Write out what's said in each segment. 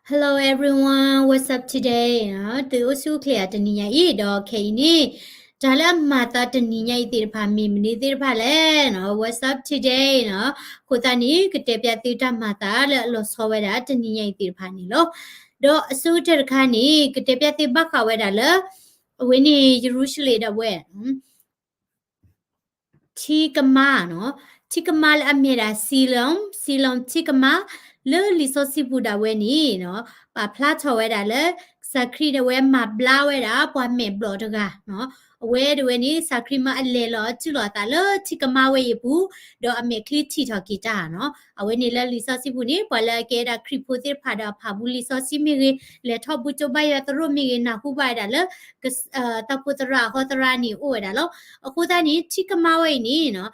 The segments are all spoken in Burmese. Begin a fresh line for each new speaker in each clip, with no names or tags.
Hello everyone, what's up today? နော်သူအစုခလျာတနည်းဤတော့ခိနေဒါလည်းမာတာတနည်းဤတိဖာမီမနီတိဖာလဲနော် what's up today နော်ကိုတနီကတဲ့ပြတိတမာတာလဲလို့ဆိုဝဲတာတနည်းဤတိဖာနီလို့တော့အစုတခါနီကတဲ့ပြတိဘခဝဲတာလဲဝင်းနေယေရုရှလေတော့ဝဲချီကမာနော်ချီကမာလည်းအမြဲတာစီလုံချီကမာလေလီဆိုစီပူတာဝဲနီနော်ပါဖလာချော်ဝဲတာလေစခရီတဝဲမှာဘလာဝဲတာပွားမေဘလော့တကနော်အဝဲတဝဲနီစခရီမအလေလောချူလောတာလေချီကမာဝဲရဘူးတော့အမေခလီချီထော်ကီတာနော်အဝဲနေလေလီဆိုစီပူနီပွာလာကဲတာခရီဖိုတိဖာတာဖာဘူးလီဆိုစီမီရေလေထော့ဘူးချိုဘရတရုမီရေနာခုပါတာလေတပူတရာဟောတရာနီအိုဝဲတာလောအခုတနီချီကမာဝဲနီနော်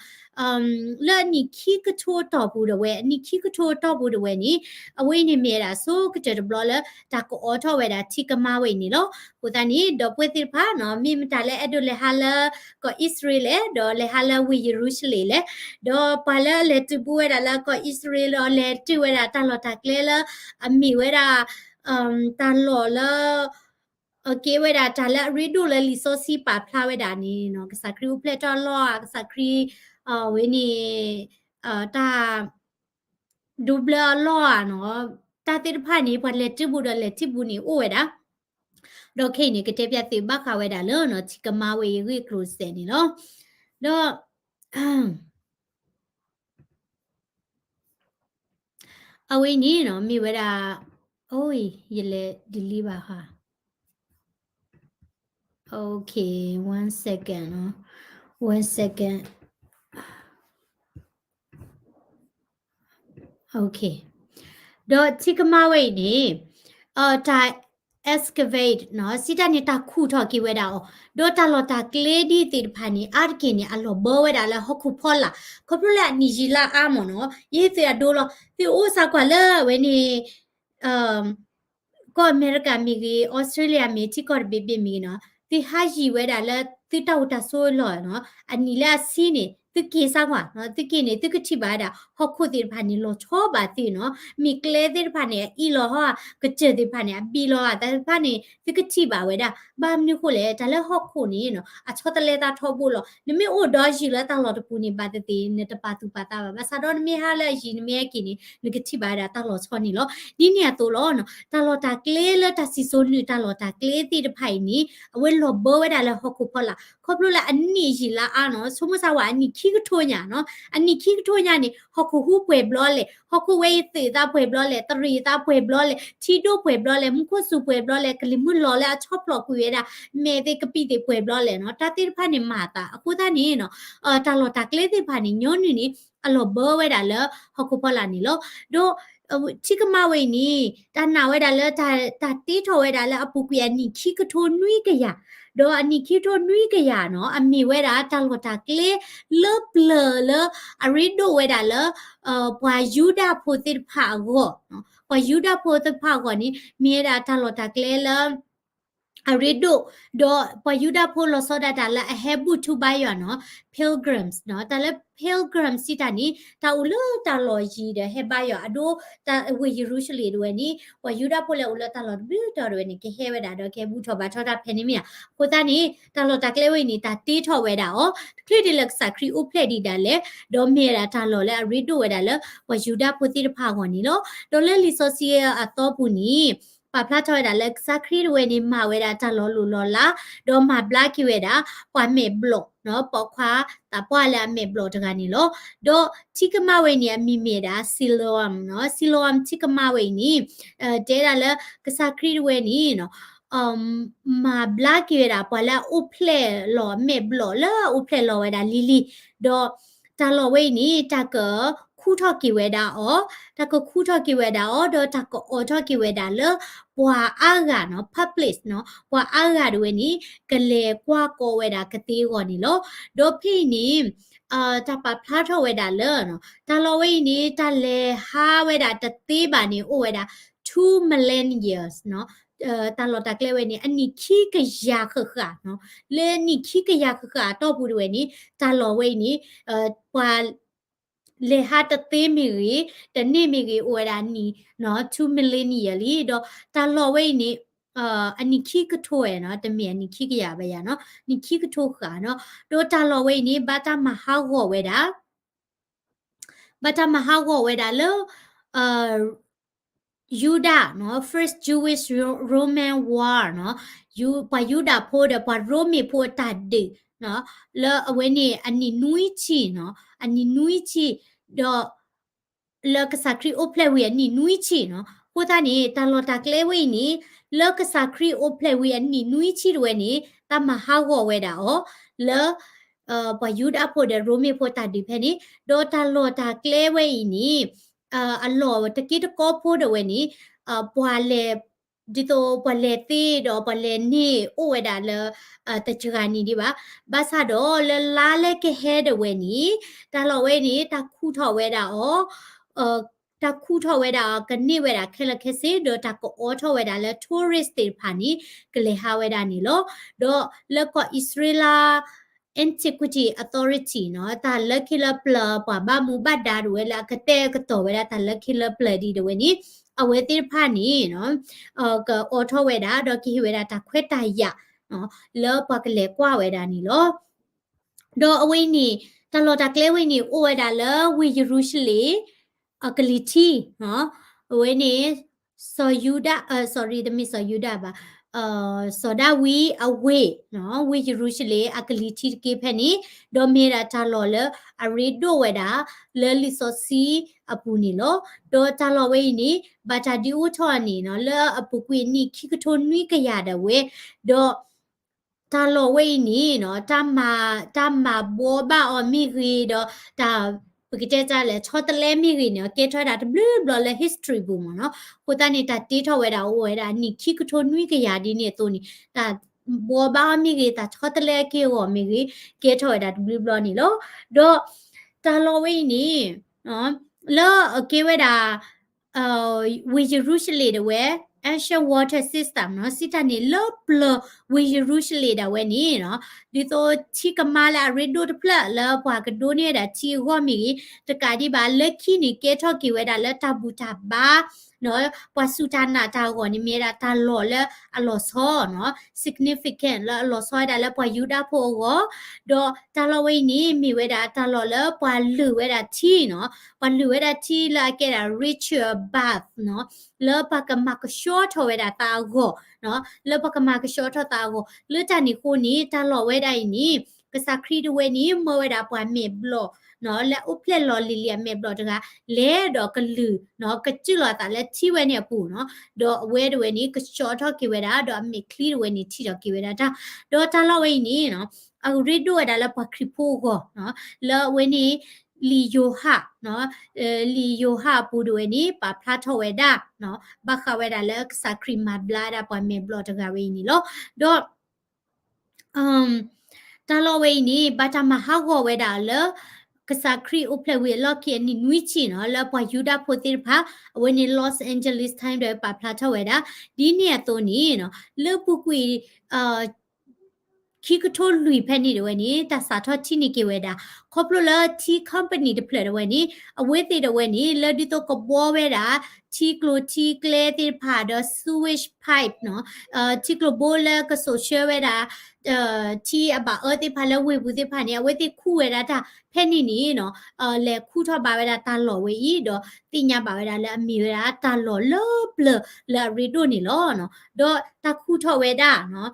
လဲနီခီကထိုးတော့ဘူးတဝဲနီခီကထိုးတော့ဘူးတဝဲနီအဝိနေမြေတာဆိုကတဲ့ဘလော်လဲတာကိုအော်ထော်ဝဲတာချီကမာဝဲနီလောကိုတနီဒေါ်ပွေတိဖာနော်မိမတလဲအဲ့ဒိုလေဟာလာကိုဣသရေလဒေါ်လေဟာလာဝီယေရုရှလေလေဒေါ်ပါလာလေတူပူဝဲတာလာကိုဣသရေလလေတူဝဲတာတလော်တာကလေလာအမီဝဲတာတလော်လာโอเคเวลาจาละรีดูเลยลิโซซีปาพลาเวดานี้เนาะกษัตริย์เพลตอลอกษัตริย์เวนี่ตาดูเบลลอเนาะตาติดพานี้พอเลจิบูดเลจิบูนี่โอ้เวดาดอกเคนี่ก็เตปยาติบักคาเวดาเลเนาะชิกมาเวรีครูเซนี่เนาะดอกเอาไว้นี่เนาะมีเวลาโอ้ยยเลดิลีบาค่ะ Okay, 1 second. Huh? 1 second. Okay. တော့ချီကမဝိနေတာ excavate နော်စီတနေတာခုထော်ကိဝဲတာဒေါ်တာလော်တာကလေဒီတိဖာနီအာကင်းနီအလောဘောဝဲတာလဲဟခုဖောလာခပလာနီဂျီလာအာမနော်ယေသေဒိုလောဒီအိုစာကွာလဲဝဲနေကိုအမေရိကန်မီကြီးဩစတြေးလျမီချီကော်ဘေဘီမီနော်ဒီဟာဂျီဝဲတာလဲတိတောက်တာဆိုးလော်နော်အနီလာစီနေတကေစားကွာနော်တကေနေတကတိပါတာဟခုတိဖာနီလောချောပါတိနော်မိကလေတိဖာနေအီလောဟာကချေတိဖာနေဘီလောဟာတဖာနေတကတိပါဝဲတာဘာမနုခုလေဒါလဲဟခုနေနော်အချောတလေတာထောဖို့လောနမေအိုဒေါ်ရှိလဲတာလောတပူနေပါတတိနေတပါတူပါတာပါဆာတော့နမေဟာလဲရှိနမေကီနေနကတိပါတာတာလောချောနေလောဒီနေတိုလောနော်တာလောတာကလေလတာစီဆိုနူတာလောတာကလေတိတဖိုင်နီအဝဲလောဘောဝဲတာလဲဟခုဖောလာခေါပလိုလာအနီရှိလာအာနော်ဆုမဆာဝါအနီခိကထိုညာနော်အနီခိကထိုညာနေဟခုဟူပွေဘလောလေဟခုဝဲသေတာပွေဘလောလေတရီတာပွေဘလောလေချီတိုပွေဘလောလေမခုစုပွေဘလောလေကလိမွလောလေအချော့ပလောကွေရမေတဲ့ကပိတဲ့ပွေဘလောလေနော်တာတိဖာနေမာတာအခုသားနေနော်တာလောတာကလေးတဲ့ဖာနေညောနေနေအလောဘောဝဲတာလေဟခုဖလာနေလို့တို့ချိကမဝဲနီတာနာဝဲတာလေတာတီထောဝဲတာလေအပူကွေနီခိကထိုနွိကရဒေါ်အနိခိထိုနွိကရနော်အမီဝဲတာတာလောတာကလေးလပလလအရီဒိုဝဲတာလေပွာယူဒာဖိုတိဖာကိုနော်ပွာယူဒာဖိုတိဖာကိုနီမြေတာတာလောတာကလေးလအရီဒိုဒေါ်ပွာယူဒာဖိုလောစောဒတာလေအဟေဘူတူဘိုင်ရနော် pilgrims နော်တာလေ pilgrims စီတာနီတာဦးလတာလောကြီးတဲ့ဟေဘိုင်ရအဒိုတာဝေယေရုရှလေတွေနီပွာယူဒာဖိုလေဦးလတာလောဘီတော်တွေနီကဟေဝဲတာတော့ကေဘူးထောပါထောတာဖဲနေမြကိုတာနီတာလောတာကလေးဝဲနီတာတီးထောဝဲတာဩခရစ်ဒီလက်စာခရီဥဖလက်ဒီတာလေဒေါ်မြေတာတာလောလေရီဒိုဝဲတာလေပွာယူဒာဖိုတိတဖာခွန်နီလို့ဒေါ်လေလီဆိုစီယာအတော့ဘူးနီပါဖလာထော်တာလက်စခရီဝဲနေမှာဝဲတာတလောလူလောလာဒေါ်မှာဘလာကီဝဲတာပွာမေဘလော့နော်ပေါခွာတာပွာလာမေဘလော့တကနေလို့ဒေါ်ချိကမဝဲနေအမိမေတာစီလိုအမ်နော်စီလိုအမ်ချိကမဝဲနေတဲတာလကစခရီဝဲနေနော်มาบลากีเวดาปอละอุเพลหลอเมบลอละอุเพลหลอเวดาลิลิดอตาหลอเวนี่ตาเกคู่ทอกีเวดาอ๋อตาก็คู่ทอกีเวดาอ๋อดอตาก็ออทอกีเวดาเลปัวอากาเนาะ publish เนาะปัวอากาด้วยนี่กะเลกว่าโกเวดากะตีก่อนนี่โลดอพี่นี่ตาปะพลาทอเวดาเลเนาะตาหลอเวนี่ตาเลฮาเวดาตะตีบานี่โอเวดา2 million years เนาะတာလော်တာကလေးဝဲနေအနိခိကရခခနော်လဲနိခိကရခခတော့ဘူးတွေနေတာလော်ဝဲနေပွာ လေဟာတသေးမီရီတနေ့မီရီဝရာနီနော်2 millennial လီတော့တာလော်ဝိနေအနိခိကထိုးရနော်တမီအနိခိကရပဲရနော်နိခိကထိုးခါနော်တော့တာလော်ဝိနေဘာတာမဟာဝဝဲတာဘာတာမဟာဝဝဲတာလောယူဒာနော် first Jewish Roman war နော်ယူဒာဖို့တဲ့ဘာရိုမီဖို့တတ်တယ်နော်လောအဝဲနေအနိနွိချီနော်အနိနွိချီတော့လောကစားခရီအိုဖလေဝီအနိနွိချီနော်ဟိုတာနေတာလော်တာကလေဝီနီလောကစားခရီအိုဖလေဝီအနိနွိချီရွယ်နေတာမဟာဝဝဲတာဩလောဘာယူဒာဖို့တဲ့ရိုမီဖို့တတ်တယ်ဖဲနေဒေါ်တာလော်တာကလေဝီနီအလောတကိတကောဖို့တဲ့ဝဲနီပွာလေဒီတော့ပွာလေတီတော့ပွာလေနီအိုဝဲတာလတချဂာနီဒီပါဘာသာတော့လာလေကဟဲတဲ့ဝဲနီတာလော်ဝဲနီတခုထော်ဝဲတာဩတခုထော်ဝဲတာကနေဝဲတာခဲလခဲစေတော့တကောထော်ဝဲတာလဲ tourist တွေဖာနီကလေဟာဝဲတာနီလို့တော့လက်ကော Israel Antiquity Authority เนาะตาลักคิลปลาปะบะมูบัดดาด้วยละกะเตกะตอเวดาตาลักคิลปลาดีด้วยนี่အဝဲတိဖာနီနော်ကအော်ထောဝဲတာတော့ကိဝဲတာတခွဲတရနော်လောပကလေကွာဝဲတာနီလောတော့အဝဲနီတလော်တာကလဲဝဲနီအိုဝဲတာလောဝီယေရုရှလေအကလီတီနော်အဝဲနီဆောယူဒာsorry တမီဆောယူဒာပါစောဒဝီအဝေနော်ဝီယေရုရှလေအကလီတီကေဖက်နီဒေါ်မေရာတာလော်လအရီဒိုဝဲတာလဲလီဆိုစီအပူနီလောဒေါ်တာလော်ဝဲနီဘာတာဒီဦးထော်နီနော်လဲအပူကွေနီခိကထိုနွိကရတဲ့ဝဲဒေါ်တာလော်ဝဲနီနော်တမဘောဘာအမီရီဒေါ်တာပကတဲ့ကြလဲချောတလဲမိရီနော်ကေထွားတာဘလူးဘလလဲ history ဘူးမနော်ကိုတနေတာတေးထော်ဝဲတာဝဲတာနိခိကထိုနွိကရဒီနေတိုနီတာဘောဘာမိရီတာချောတလဲကေဝမိရီကေထော်ဝဲတာဘလူးဘလနီလောတော့တာလော်ဝဲနီနော်လောကေဝဲတာဝီယေရုရှလေတဲ့ဝဲancient water system เนาะสิตานี่ลบลวิเยรูชเลดาเวนี่เนาะดิโตชิกมาลาเรโดตพละละบวากโดเนี่ยดาชีฮอมีตะกาดิบาเล็กขี้นี่เกทอกิเวดาละตาบูตาบาเนาะปวสุตานาตาก่อนนี่เมดาตาหล่อละอลอซอเนาะ significant ละอลอซอดาละปวยูดาโพก็ดอตาลเวนี่มีเวดาตาหล่อละปวลือเวดาที่เนาะปวลือเวดาที่ละเกดา ritual bath เนาะလောပကမကရှောထောဝဲတာတာကိုနော်လောပကမကရှောထောတာကိုလွတ်တနီကိုနီတာလောဝဲတိုင်းနီကစခရီဒဝဲနီမဝဲတာပွားမေဘလောနော်လဲဥပလက်လော်လီလီယမေဘလောတကလဲတော့ကလူနော်ကချီလောတာလဲချီဝဲနေပူနော်တော့အဝဲဒဝဲနီကရှောထောကိဝဲတာတော့အမေခလီဒဝဲနီချီတော့ကိဝဲတာတော့တာလောဝဲနီနော်အရီဒဝဲတာလဲပခရီဖိုကိုနော်လောဝဲနီလီယိုဟာနော်လီယိုဟာပူဒဝဲနီပါဖလာထောဝဲတာနော်ဘခဝဲတာလဲစခရီမာဘလာတာပွားမေဘလောတကဝဲနီလောတော့တာလောဝဲနီဘာတာမဟာဝဲတာလဲကစားခရီအိုဖလဝေလော့ကီနီနွီချီနော်လောပွားယူဒာဖိုတိဖာဝဲနီလော့စ်အန်ဂျလိစ်တိုင်းတွေပါဖလာထောဝဲတာဒီနေ့အတော့နီနော်လောပူကွေခိကထိုလူဖက်နေတယ်ဝဲနေတာစာထောချိနေကေဝဲတာခေါပလိုလာတီ company တဖလက်ဝဲနေအဝဲသေးတယ်ဝဲနေလဒီတော့ကဘောဝဲတာတီကလိုတီကလေတိဖာတော့ sewage pipe နော်တီကလိုဘိုလာကဆိုရှယ်ဝဲတာတီအဘအတိဖာလဝဲဘူးတိဖာနေဝဲတိခုဝဲတာဒါဖက်နေနေနော်လေခုထောပါဝဲတာတာလော်ဝဲဤတော့တင်ညာပါဝဲတာလေအမီဝဲတာတာလော်လောပလလာရီဒိုနေလောနော်တော့တခုထောဝဲတာနော်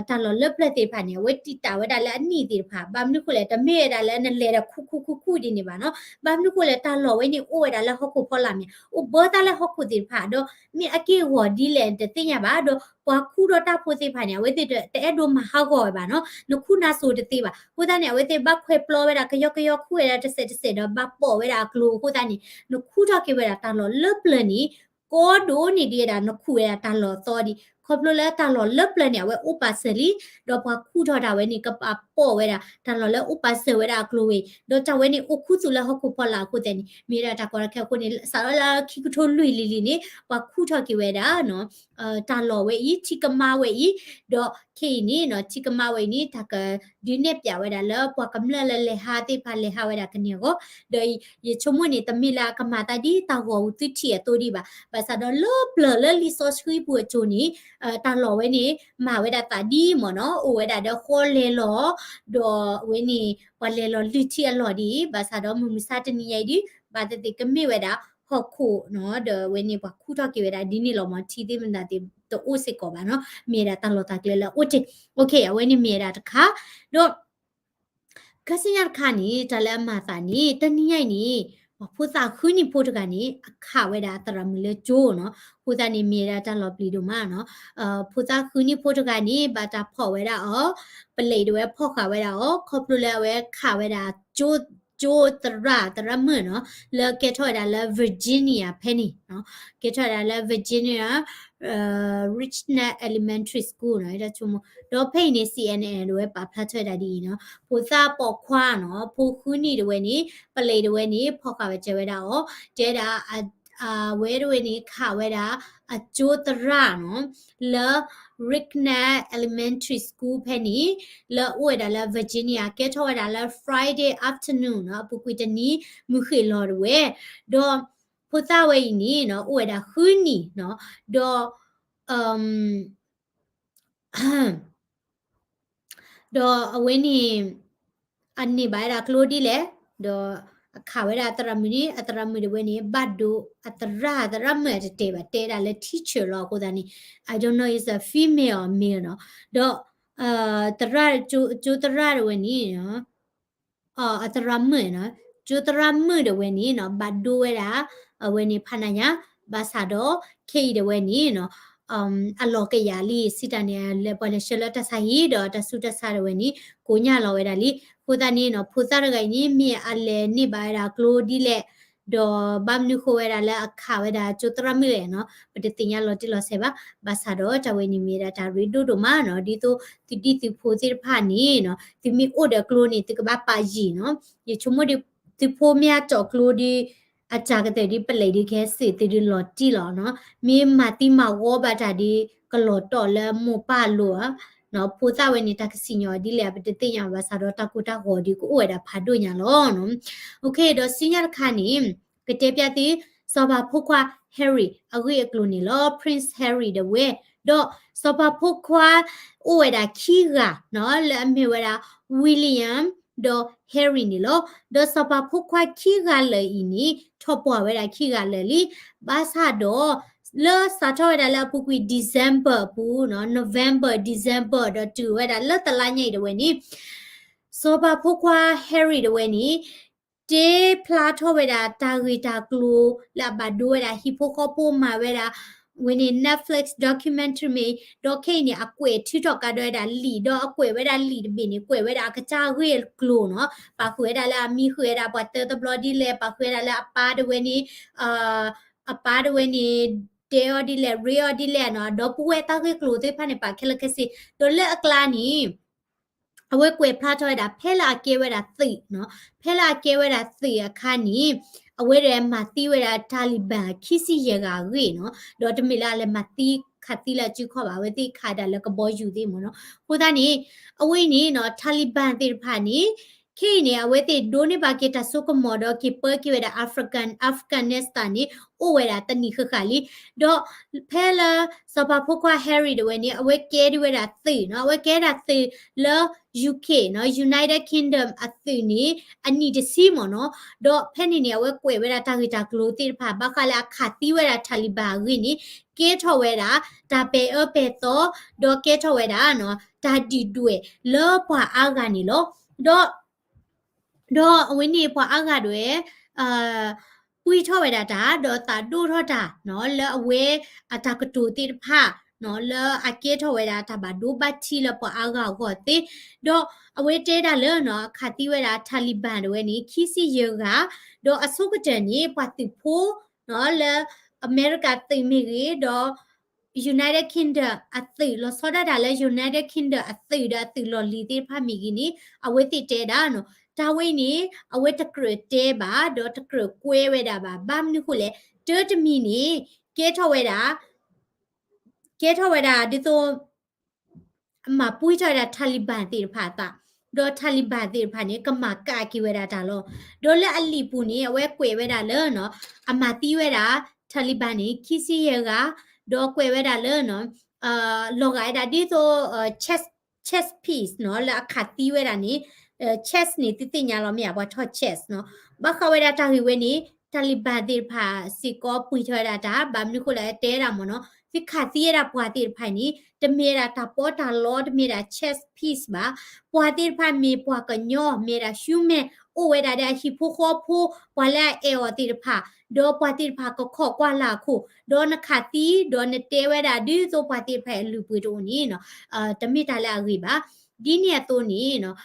တာလော်လပလက်တိဖာနေဝဲတိတာဝဲတာလေအနီတိဖာဘာမနုခုလေတမေတာလေနဲ့လေခုဒီနေပါနော်ဘာမနုခုလေတာလော်ဝဲနေအိုဝဲတာလေဟောခုဖော်လာမြေအိုဘောတာလေဟောခုတိဖာတော့မြေအကေဝဒီလေတင်ညာပါတော့ပွားခုတော့တာဖိုတိဖာနေဝဲတိတဲ့ဒိုမဟာကောပါနော်နခုနာဆိုတတိပါဟိုတာနေဝဲတိဘခွဲပလောဝဲတာကယောခုဝဲတာတစ်စက်တော့ဘပေါ်ဝဲတာကလိုဟိုတာနေနခုတော့ကေဝဲတာတာလော်လပလနီကိုဒိုနေဒီတာနခုဝဲတာတာလော်သောဒီခေါပလိုလဲတာလော်လပလနေဝဲဥပါဆလီတော့ပွားခုတော့တာဝဲနေကပပေါ်ဝဲတာတာလော်လဲဥပါဆဝဲတာကလိုဝဲတော့တာဝဲနေအခုစုလဲဟခုပေါ်လာခုတဲ့နေမိရတာကောရခဲခုနေစာလာခိကထိုလွီလီလီနေပွားခုတော့ကေဝဲတာနော်တာလော်ဝဲဤချီကမဝဲဤတော့ นี่เนาะชิกมาไว้นี่ถ้าก็ดินเนี่ยปะไว้ดาแล้วปวกำละละเลหาติพาเลหาไว้ดากันเนี่ยก็โดยยชมุนี่ตะมีลากมาตาดีตาหัวติเทียตัวดีบ่าภาษาดอลเปลเลรีซอสคุยปัวจูนี่ตาหลอไว้นี่มาไว้ดาตาดีหมอเนาะโอไว้ดาเดโคเลหลอดอไว้นี่วันเลหลอลิเทียหลอดีภาษาดอมุมิซาตนี่ใหญ่ดีบาดติกมีไว้ดาဟော့ခုနော်เดเวนี่บ่คูทอกิเวดาดินี่ลอมทีติมันดาติโตโอสิกอบ่เนาะเมียดาตลอตากเลละโอติโอเคเวนี่เมียดาตะคะโดကစညာခါနီတလဲမာသာနီတနိယိုင်နီဖူသာခုနီဖိုတကနီအခဝဲတာတရမီလေဂျိုနော်ဖူသာနီမြေတာတလော်ပလီဒိုမာနော်ဖူသာခုနီဖိုတကနီဘာတာဖော်ဝဲတာအောပလေဒဝဲဖော်ခဝဲတာအောခေါပလူလဲဝဲခဝဲတာဂျိုတရမနော်လဲကေထော်တာလဲဗာဂျီးနီးယားဖဲနီနော်ကေထော်တာလဲဗာဂျီးနီးယားRichnet Elementary School နော်ဒါချုံတော့ဖိနေ CNN တို့ပဲပါဖတ်ထွက်တာဒီနော်ဖိုစားပေါ်ခွာနော်ဖိုခုနီတွေနေပလေတွေနေဖောက်ခါပဲကျဝဲတာอ๋อတဲတာဝဲတွေနေခါဝဲတာအကျိုးတရနော်လ Richnet Elementary School ဖဲနီလဝဲတာလ Virginia ကဲထောက်ဝဲတာလ Friday afternoon နော်ပူကွီတနီမူခေလော်တွေတော့ဖိုစားဝဲနီနော်ဝဲတာခူနီနော်တော့ดอเวนี่อันนี้บายราคโลดีแหละดอขาวราตรามนี่อัตรามนี่เวนี่บัดดูอัตรามจะเตบะเตดาเล teacher ลอกูดานี่ I don't know is a female or male เนาะดอตระจูตระเวนี่เนาะอัตรามเนาะจูตรามเดเวนี่เนาะบัดดูเวลาเวนี่พานาญาบาซาโดเคเดเวนี่เนาะအလောကရလီစစ်တန်ရလေပလရှလတဆိုင်ဒတဆုတဆရဝနီကိုညာလောဝရလီဖိုတနီနော်ဖိုစားရဂိုင်နီမြေအလေနိဘာရာကလိုဒီလေဒေါ်ဘမ်နုခိုဝရလာအခါဝဒချူတရမီလေနော်ပတတင်ရလောတိလောဆေဘာဘာသာတော့တဝနီမီရာတာရီဒိုဒိုမာနော်ဒီတိုတီဖိုစီဖာနီနော်တီမီအိုဒကလိုနီတကဘာပါဂျီနော်ယချုမဒီတီဖိုမြာချောကလိုဒီအချာကတဲ့ဒီပလေဒီခဲစီတီဒီလော်တီလော်နော်မြေမာတီမာဝဘာတာဒီကလော်တော်လဲမပါလို့နော်ဖိုသာဝဲနေတာကစီညောဒီလေပတတိယဘာသာတော့တကူတာဟောဒီကိုဝဲတာဖာတို့ညာလောနော်โอเคတော့စညာခါနီကတဲ့ပြတိစောဘာဖုခွာ Harry အဝေကလိုနီလော Prince Harry တဲ့ဝဲတော့စောဘာဖုခွာဝဲတာခီကနော်လဲမေဝဲတာ William တော့ Harry နီလောတော့စောဘာဖုခွာခီကလေဤနီထော့ပွားဝဲတာခီကလေလီဘာသာတော့လောစာထောရလာပုကွီ December ပူနော် November December တော့တူဝဲတာလောတလာညိတဝဲနီစောဘာဖုခွာ Harry တဝဲနီတေဖလာထောဝဲတာတာဂီတာကလူလာဘဒိုဝဲတာဟီပိုကောပိုမာဝဲတာwhen in Netflix documentary me do ke ni akwe TikTok ka do da li do akwe we da li de bin ni kwe we da ka cha we klo no pa kwe da la mi kwe da pa te bloody le pa kwe da la pa de we ni a pa de we ni te odi le re odi le no do pu we ta kwe klo te pha ne pa khela ke si do le akla niအဝဲကွယ်ဖလာထော်တာဖဲလာကဲဝဲတာသိနော်ဖဲလာကဲဝဲတာသိအခါနီအဝဲရဲမှာတီးဝဲတာတာလီဘန်ခိစီရကဝေနော်ဒေါ်တမီလာလည်းမတီးခတ်တီလာကျူခေါ်ပါဝဲတိခါတာလည်းကဘောယူသေးမနော်ဟိုသားနီအဝဲနီနော်တာလီဘန်တိဖာနီခေနေအဝဲတိဒိုနေပါကေတာဆုကမော်ဒကိပကိဝဲတာအာဖဂန်နစ္စတန်နီအိုဝဲတာတနီခခလီဒေါ်ဖဲလာစပါဖိုကွာဟယ်ရီဒဝဲနီအဝဲကဲဒီဝဲတာသိနော်အဝဲကဲတာသိလော UK နော် United Kingdom အသိနီအနီတစီမနော်ဒေါ်ဖဲနေနေအဝဲကွယ်ဝဲတာတာဂီတာကလိုတိဖာဘခလာခတိဝဲတာတာလီဘာဝီနီကဲထော်ဝဲတာဒါပေအပေတော့ဒေါ်ကဲထော်ဝဲတာနော်ဒါဒီတွေ့လောပွားအားကနေလောဒေါ်အဝင်းနေပွားအားကတွေပွီထော်ဝဲတာဒါဒေါ်တာဒူထော်တာနော်လောအဝဲအတာကတူတိဖာနော်လအကေထော်ဝဲတာတဘာဒိုဘတ်ချီလပအာဂါကိုတေတော့အဝဲတဲတာလဲနော်ခတိဝဲတာတာလီဘန်တွေနီခီစီယေကတော့အဆုကတန်နီပတ်တိဖိုးနော်လအမေရိကတိမီရီတော့ United Kingdom အသိလောစောဒတာလဲ United Kingdom အသိဒါတိလောလီတိဖာမီကီနီအဝဲတိတဲတာနော်တာဝဲနီအဝဲတကရတဲပါတော့တကရကွဲဝဲတာပါဘမ်နုခုလေတဲတမီနီကဲထော်ဝဲတာဒီတော့ มาปุ้ยจอยดาทาลิบันตีผาตาดอทาลิบันตีผานี่ก็มากากิเวดาตาโลดอเลอลีปูนี่เวกวยเวดาเลเนาะอามาตีเวดาทาลิบันนี่คิซิเยกาดอกวยเวดาเลเนาะโลกายดาดิโตchess piece เนาะแล้วขัดตีเวดานี่chess นี่ติติญาเราไม่อยากว่าทอ chess เนาะบักเขาเวดาตาฮิเวนี่ทาลิบันตีผาสิก็ปุ้ยจอยดาตาบามนี่คุเลยเตรามเนาะสิขัดตีราปวาตีผานี่ตเมราตาปอตาลอดเมรา chess piece บาปวาตีผามีปวากันย่อเมราชูเมโอเวดาดาฮิพูโคพูปวาแลเอวตีผาดอปวาตีผาก็ขอกว่าลาคูดอนขัดตีดอนเตเวดาดิโซปวาตีผาลูปุโรนี่เนาะตเมตาลากีบาဒီနေตัวนี้เนาะ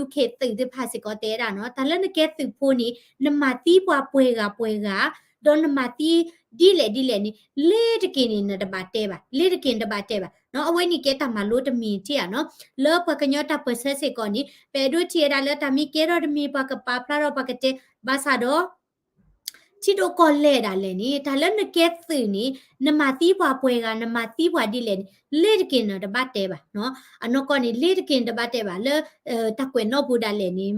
UK ตึกที่ภาษีก็เตระเนาะแต่ละนักเก็ตตึกพวกนี้นมาตีปวาป่วยกาดอนนมาตีดีเลยนี่เลดกินนี่นะดบาเตบะเลดกินดบาเตบะเนาะเอาไว้นี่เกตามาโลดมีที่อ่ะเนาะเลปะกะญอตาเปอร์เซสก่อนนี้เปดูเทียดาเลตามีเกรอดมีปะกะปาพลารอปะกะเตบาซาโดชิโดกอลเลดาเลนี่ทาเลนเกตสึนี่นมาตีปวาป่วยกานมาตีปวาดีเลยเลดกินนะดบาเตบะเนาะอันนก็นี่เลดกินดบาเตบะเลตะกวยนอบูดาเลนี่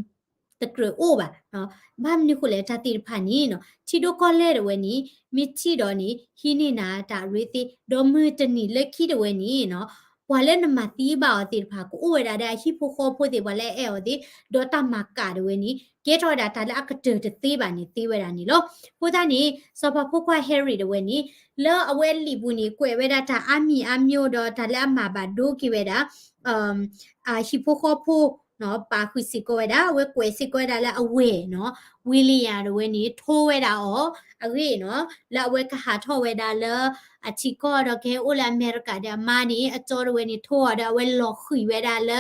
ตะกรโอบะเนาะบ้ามนี่คุเลตาติรพานี่เนาะชิโดกอลเลดเวนี่มิชิดอนี่ฮินี่นาตาเรติดอมือตนี่เลคิดเวนี่เนาะปวาเลนมาตีบาติรพากูโอเวดาได้ฮิโพโคโพติวาเลเออดิดอตามากาดเวนี่เกตอดาตาเลอักเตอตีบานี่ตีเวดานี่โลพูดานี่สอบพวกว่าเฮรี่เวนี่เลอเอาเวลีบุนี่กวยเวดาตาอามีอามิโอดอตาเลอามาบาดูกิเวดาฮิโพโคโพเนาะปาคุสิโกเวดาเวกวยสิโกเวดาและอเวเนาะวิลเลียมเวนี่โทเวดาอ๋ออเวเนาะและเวกหาโทเวดาเลอชิโกดอเกโอลาอเมริกาเดมานี่อจอเวนี่โทดาเวลอคุยเวดาเล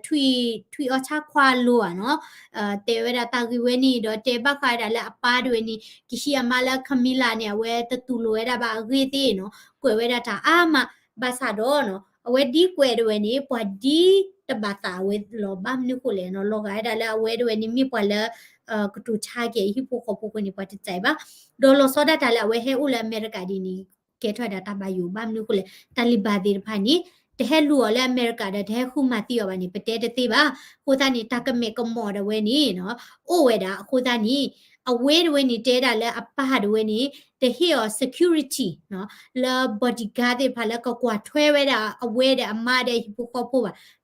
ทุยอชาควาลัวเนาะเตเวดาตากิเวนี่ดอเตบักไคดาและอปาดเวนี่กิชิอามาละคามิลาเนี่ยเวตตูโลเวดาบาเกตีเนาะกวยเวดาตาอามาบาซาโดเนาะเวดีกวยเวนี่ปวดดีตบาตาเวโลบัมนี่คุเลเนาะโลกายดาและเวดเวนี่มีปวดละกตูชาเกฮิโปโคโปโคนี่ปวดใจบ้าโดโลโซดาตาและเวเฮอุลอเมริกาดีนี่เกทอดาตาบาอยู่บัมนี่คุเลตาลิบาดีพานี่แต่ให้ลัวและอเมริกาแต่ให้คู่มาตีออกมานี่ประเทศตีบ้าคู่ตานี่ตากเมกมอดเวนี่เนาะโอเวดาคู่ตานี่เอาเวดเวนี่เตดาและอปาหาดเวนี่แต่เฮีย security เนาะและบอดี้การ์ดพาแล้วก็กว่าถ้วยเวดาเอาเวดอามาเดฮิปุคอปู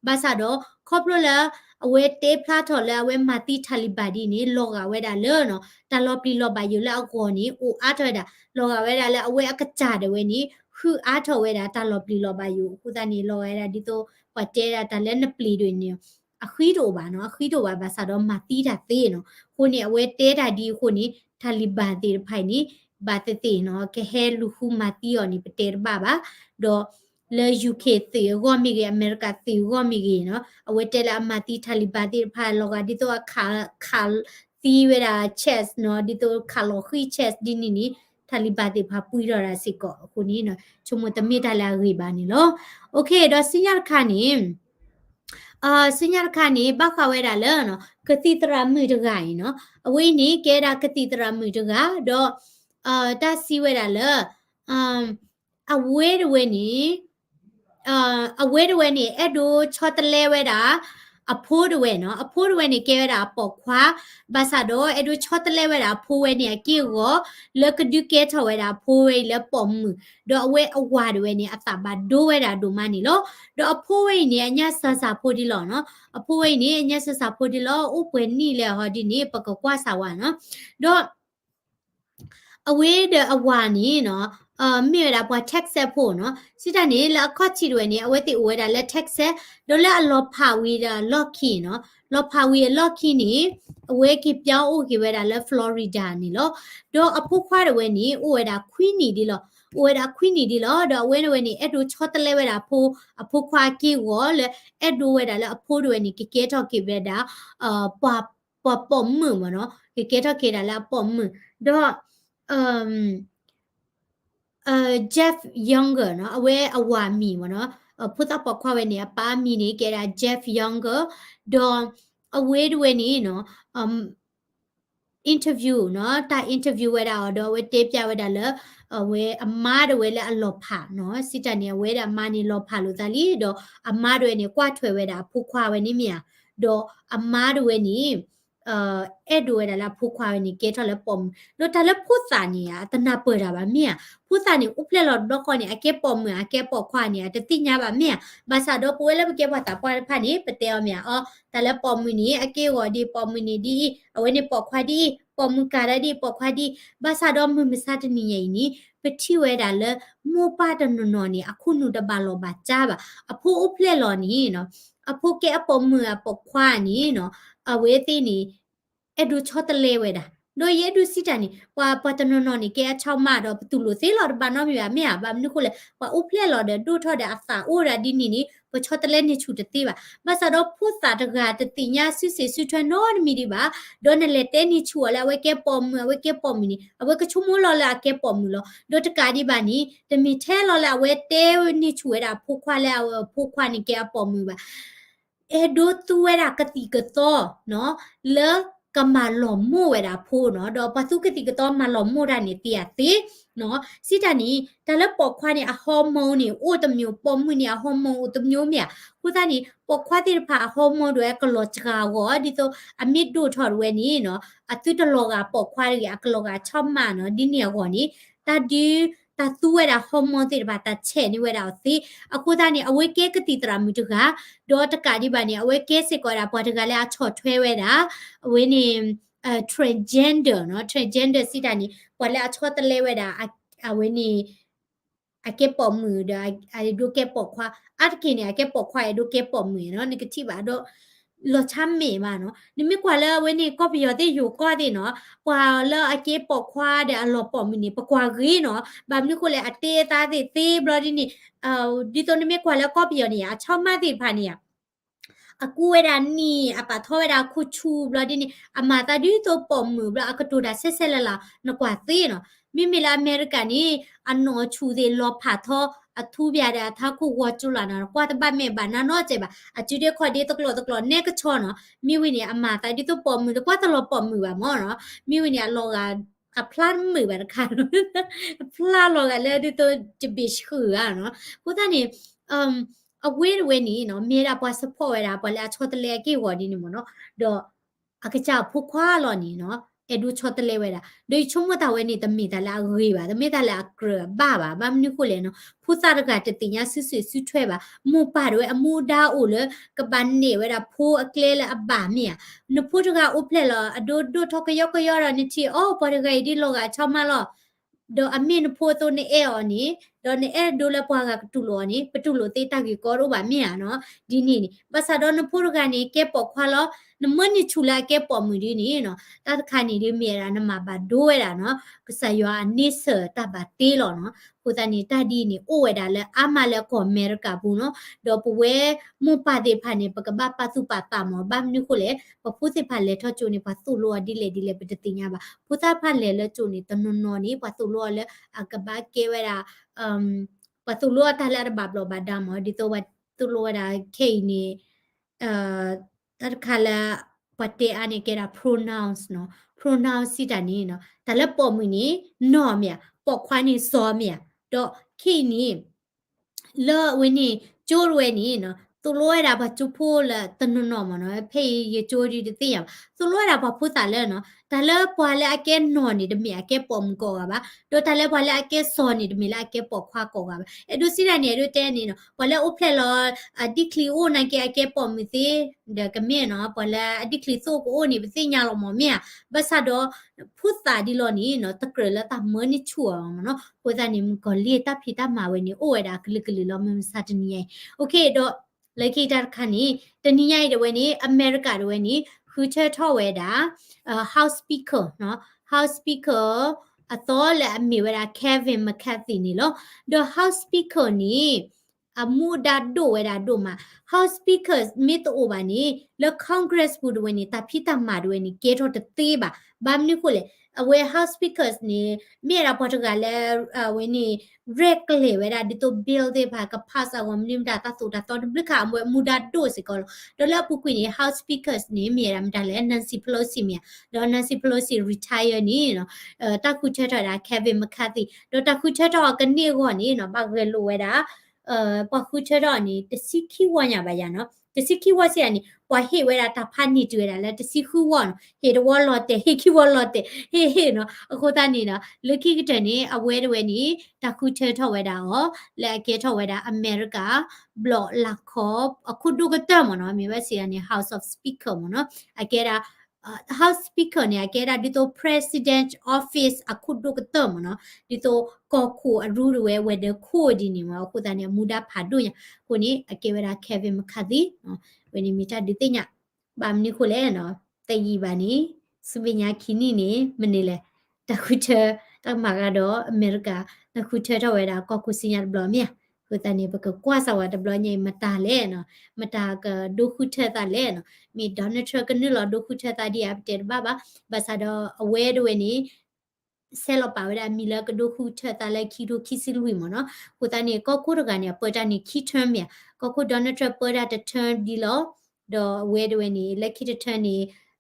บาซาโดครบแล้วเอาเวเตพลาทอแล้วเวมาตีทาลิบาดีนี่โลกาเวดาเลเนาะตาลอปลีลอบาอยู่แล้วก่อนนี้อูอาทอดาโลกาเวดาแล้วเอาเวอากาจาดเวนี่คืออาทอเวดาตาลอปลีลอบาอยู่คูตานี่โลเวดาดิโตปะเจดาตาเลนปลีด้วยเนี่ยအခီတိုပါเนาะအခီတိုပါဘာသာတော့မတီးတာသေးเนาะကိုเนี่ยเวเตတာဒီကိုนี่ทาลิบันตีไผนี่บาเตติเนาะแกเฮลูคูมาติออนี่เปเตรบาบาดอเลยูเคติก็มีเกอเมริกาติก็มีเกเนาะอเวเตลามาติทาลิบันตีไผลอกาดิโตคาตีเวลาเชสเนาะดิโตคาโลคีเชสดินี่ทาลิบันตีพาปุยดอราสิก็คนนี้เนาะชมตมีตาลารีบานี่เนาะโอเคดอสิญาคานี่สิญญาคานี่บักขาวเวดาเลเนาะกติตรามือตะไกเนาะอเวนี่เกดากติตรามือตะกาดอตาซีเวดาเลอเวดเวนี่อเวดเวนี่เอดูชอตเลเวดาอโพดเวเนาะอโพดเวนี่เกดาปอกควาบาซาโดเอดูชอตเลเวดาโพเวนี่กิโกเลกดูเกทเวดาโพเวเลปอมมือดอเวอวาดเวนี่อตาบาโดเวดาดูมานี่โลดอโพเวนี่อัญญาซาซาโพดิโลเนาะอโพเวนี่อัญญาซาซาโพดิโลอุปเวนี่เลฮอดินี่ปะกกว่าสาวาเนาะดอအဝေးတဲ့အဝါနီနော်မြေတာပွား tax ဆက်ဖို့နော်စစ်တနေလက်ခော့ချီတွေနေအဝဲတိအဝဲတာလက် tax ဆက်ဒေါ်လာအလောဖာဝီတာလော့ခီနော်လော့ဖာဝီလော့ခီနီအဝဲကပြောင်းအိုကဝဲတာလက် Florida နီလောဒေါ်အဖို့ခွားတွေနီအဝဲတာခွီနီဒီလောအဝဲတာခွီနီဒီလောဒေါ်အဝဲတွေနီအဲ့ဒိုချော့တလဲဝဲတာဖို့အဖို့ခွားကီဝေါ်လေအဲ့ဒိုဝဲတာလက်အဖို့တွေနီကေတော့ကေဝဲတာပွာပွမ်มือမနော်ကေတော့ကေတာလက်ပွမ်มือဒေါ်Jeff Younger เนาะအဝဲအဝါမီမနော်ဖုတ်တော့ခွာဝဲနေပါမီနေကြတာ Jeff Younger ဒေါ်အဝဲတွေနေနော်interview เนาะတာ interview ဝဲတာတော့ဝဲတေးပြဝဲတာလေ เวอามาดเวละอลอผาเนาะสิตาเนี่ยเวดามานี่ลอผาลุตาลีดออามาดเวเนี่ยกว่าถวยเวดาผู้ควาเวนี่เมียดออามาดเวนี่ดูเวดาละผู้ควาเวนี่เกทอละปอมดอทาละผู้สาเนี่ยตนาเปิดาบาเมียผู้สานี่อุปเลลอดอกอเนี่ยอเกปอมเมืออเกปอควาเนี่ยตะติญาบาเมียบาซาดอปเวละเกปอตาปอพานี่ปะเตอเมียแต่ละปอมมือนี้อเกวอดีปอมมือนี้ดีเอาไว้ในปอควาดีปอมมือการดีปอควาดีบาซาดอมือมิซาตนี่ใหญ่นี่ปะที่เวดาละมูปาตนนอนี่อะคุนูดบาโลบาจาบะอะผู้อุปเลลอนี่เนาะอะผู้เกอปอมมือปอควานี่เนาะอะเวตินี่ดูชอตเลเวดาโดยเยดูสิจานี่ว่าปอตนนอนี่เกอะชาวมาดอตุลุเซลอดบานอมีบะเมียบะมนุคุเลว่าอุปเลลอเดดูทอเดอักษาอูราดินี่นี่ปอชอตเลนี่ชุดติบะบาซาดอผู้สาตกาตติญาสุเสสุทวนอนมีดิบะดอนเลเตนี่ชัวละเวเกปอมเวเกปอมนี่อเวกชุมูลอละเกปอมลอโดตกาดิบานี่ตมีเทลอละเวเตนี่ชัวดาผู้ควาละผู้ควานี่เกอปอมบะดูตัวระกติกตอเนาะเลกมาหลอมมูเวดาพูเนาะดอปะทุกติกตอมาหลอมมูดานี่เตียติเนาะสิตานี่แต่ละปอกควานี่อะฮอร์โมนนี่อูตมิวปอมมือนี่อะฮอร์โมนอูตมิวเมียผู้ตานี่ปอกควาติพาฮอร์โมนด้วยกลอจกาวอดิโตอะมิดดูถอดเวนี่เนาะอะตุตลอกาปอกควานี่อะกลอกาชอมมาเนาะดิเนี่ยกอนี่ตาดีตาตัวเวดาฮอร์โมนติพาตาเชนี่เวดาสิอะคูตานี่อเวเกกติตรามิตุกาดอตกาดิบานี่อเวเกสิกอราปอตกาเลอะชอထွဲเวดาเวนี่transgender เนาะ transgender สิตานี่ปอเลอะชอตเลเวดาอะเวนี่อะเกปอมือดาอะดูเกปอควาอะกินี่อะเกปอควาดูเกปอมือเนาะนี่กติบาดอลอชัมเมมาเนาะนี่ไม่กว่าแล้วเวนี่ก็ปิยอติอยู่ก็ดิเนาะกว่าแล้วอะเกปอควาเดอะลอปอมือนี่ปะกว่ากีเนาะบามนี่คุเลอะเตตาติติบลอดินี่ดิโตนี่ไม่กว่าแล้วก็ปิยอนี่อะชอบมาติพานี่อะaku era ni apa tho era kuchu bla di ni amata di to pom mu bla akatu da sesela la na kwa ti no mi mi la america ni anno chu de lo pha tho athu bya da tha ku wa chu la na kwa ta ba me ba na no che ba a chu de kho de to klo ne ka cho no mi wi ni amata di to pom mu kwa ta lo pom mu ba mo no mi wi ni a lo ga a plan mu ba ka plan lo ga le di to de bish khu a no ku ta niအဝေးဝဲနီနော်မြေတာပွားစဖို့ဝဲတာပွားလာချောတလေကေဝဒီနီမနော်ဒေါ်အကကြဖုခွာလော်နီနော်အဒူချောတလေဝဲတာဒိချုံမတာဝဲနီတမီတလာဂေးပါတမီတလာကရဘာဘာဘာမနီကိုလေနော်ဖုစားရကတတင်ညာဆွဆွဆွထွဲပါမူပါတော့အမူဒါအိုလေကပန်နေဝဲတာဖိုးအကလေလအဘာမီနဖုတကဥပလေလအဒိုဒိုထောကယောကယောရနီချီအော်ပေါ်ရဂိုင်ဒီလောကချောမလောดออเมนโพโตเนเออนี่ดอเนเอดูละปวากะตุโลนี่ปตุโลเตตะกิกอโรบะเมียเนาะดีนี่นี่ภาษาดอนโพรกานี่เกปอควาลอนมนี่ชุลาเกปอมือดีนี่เนาะตาคานี่ดิเมียรานะมาบาโดเวดาเนาะกษายออันนิเสตาบาเตลอเนาะพุตานี่ตาดีนี่โอเวดาเลอามาเลก็อเมริกาบูเนาะดอปเวมุปาเดพานี่ปะกะบะปะสุปะตามอบามนี่คุเลปะพุสิพาเลทอจูนี่ปะสุโลดิเลปะตติญาบาพุตาพาเลเลจูนี่ตนนอนี่ปะสุโลเลakaba kewera patulua talar bablo badamo dito wat tulua ke ni tarkala pate ane kera pronouns no pronounce sita ni no tala pomini no mia pokwani so mia do ke ni lo wini jorwe ni no သူလိုရတာဘာချူဖိုးလာတနနော်မနော်ဖေးရချိုးဒီတိယသူလိုရတာဘာဖုတာလဲနော်ဒါလဲပွာလဲအကဲနော်နေတမီအကဲပုံကောကပါတို့ဒါလဲပွာလဲအကဲစော်နေတမီလာအကဲပေါ်ခွာကောကပါအဲ့ဒုစီရနေတို့တဲနေနော်ပွာလဲဥဖလက်လောဒီကလီအိုနိုင်ကဲအကဲပုံမသိဒါကမဲနော်ပွာလဲဒီကလီဆိုကိုနေပသိညာလောမမြဘဆာတော့ဖုတာဒီလောနီနော်တကရလတာမနီချူအောင်နော်ပွာဇာနေကလီတာဖီတာမာဝဲနေအိုဝဲတာကလီကလီလောမစတနီယေโอเคတော့လေခိတာခဏီတနည်းရိုက်တဲ့ဝဲနေအမေရိကတဲ့ဝဲနေခူချဲထော့ဝဲတာ house speaker เนาะ house speaker အတော်လည်းအမေဝဲတာ Kevin McCarthy နေလို့ the house speaker နေအမှုဒါဒိုဝဲတာဒိုမှာ house speaker မိတအိုပါနေလေ congress ဘူးတဲ့ဝဲနေတာဖိတမာတဲ့ဝဲနေကေထော့တသေးပါဘာမနုကိုလေ warehouse speakers นี่มีอะไรพอจะกันแล้ววันนี้ regular เวลาดิโต build ได้ผ่านกับภาษาว่ามันได้ตัดสุดตอนบริการมวยมุดาดูสิก็แล้วแล้วปุ๊กนี่ house speakers นี่มีอะไรมันได้แล้ว Nancy Pelosi มีแล้ว Nancy Pelosi retire นี่เนาะตาคุเชตอดา Kevin McCarthy แล้วตาคุเชตอกันนี่ก่อนนี่เนาะบางเรื่องรู้เวลาปะคุเชตอนี่แต่สิคิดว่าอย่างไรเนาะแต่สิคิดว่าเสียนี่ปะเฮเวลาตาพันนี่ดูเวลาแล้วแต่สิคิดว่าเฮดวอลลอตเตเฮคิดวอลลอตเตเฮเนาะအခုတနေနော်လခိကတနေအဝဲတဝဲနေတခုချထောဝဲတာဟောလက်ကေထောဝဲတာအမေရိကဘလော့လာခေါပအခုဒုကတမနော်မြေပဲစီကနေ House of Speaker မနော်အကေရာ House Speaker เนี่ยแกได้ดิโต President Office အခုဒုကတမနော်ဒီโตကောခုအရူရဝဲဝဲတဲ့ခိုဒီနေမှာအခုတနေမူဒါဖာဒုညကိုနေအကေဝရာ Kevin McCarthy နော်ဝဲနေမီတာဒီတိညဘာမနီခိုလဲနော်တေကြီးပါနေစုပညာခီနီနေမနေလဲတခုချတမကတော့အမေရိကတခုချတော့ဝဲတာကောခုစင်ရဘလမြကိုတနေဘကကွာဆဝတ်ဘလညမတာလဲနော်မတာကဒုခုထတာလဲနော်မိဒေါနယ်ထရကနလဒုခုထတာဒီအပ်တဲ့ဘာဘာဆာတော့အဝဲတွေနေဆဲလပါဝဲမီလာကဒုခုထတာလဲခီဒုခီစီလူမနော်ကိုတနေကောခုရကနေပေါ်တနေခီထမ်းမြကောခုဒေါနယ်ထရပေါ်တာတထမ်းဒီလောတော့ဝဲတွေနေလက်ခီတထမ်းနေ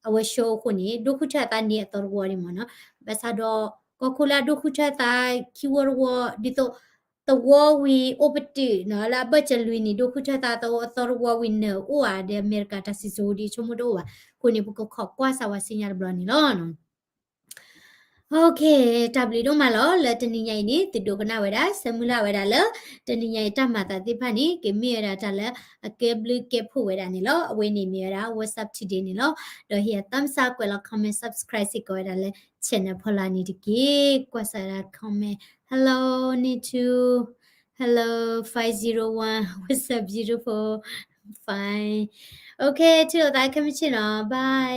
အဝရှိုးခုနေဒုခုထတာနေတော်ဝရီမနော်ဘာသာတော့ကခုလာဒုခုထတာခီဝရဝဒီတော့တဝဝီအိုပတီနော်လာဘချလူနီဒုခုထတာတော့တော်ဝဝီနော်အိုအားတဲ့အမေရိကတစီဆိုဒီချုံမတော့ခုနေဘကခောက်ကွာဆာဝစင်ရဘလနီလောနော်โอเคตับลีโดมาลอละตนิญายนี่ติโดกนาเวดาสมุลาเวดาลตนิญายตมาตาติพานี่เกมียดาตาละเกบลิเกพูเวดานี่ลออเวนี่มียดา WhatsApp today นี่ลอดอเฮียตัมซาကွယ်ล comment subscribe สิกอเวดาเล channel พอลานี่ดิเกกว่าซาดา comment hello need to hello 501 what's up beautiful fine okay ที่เราได้คำชินเนาะ bye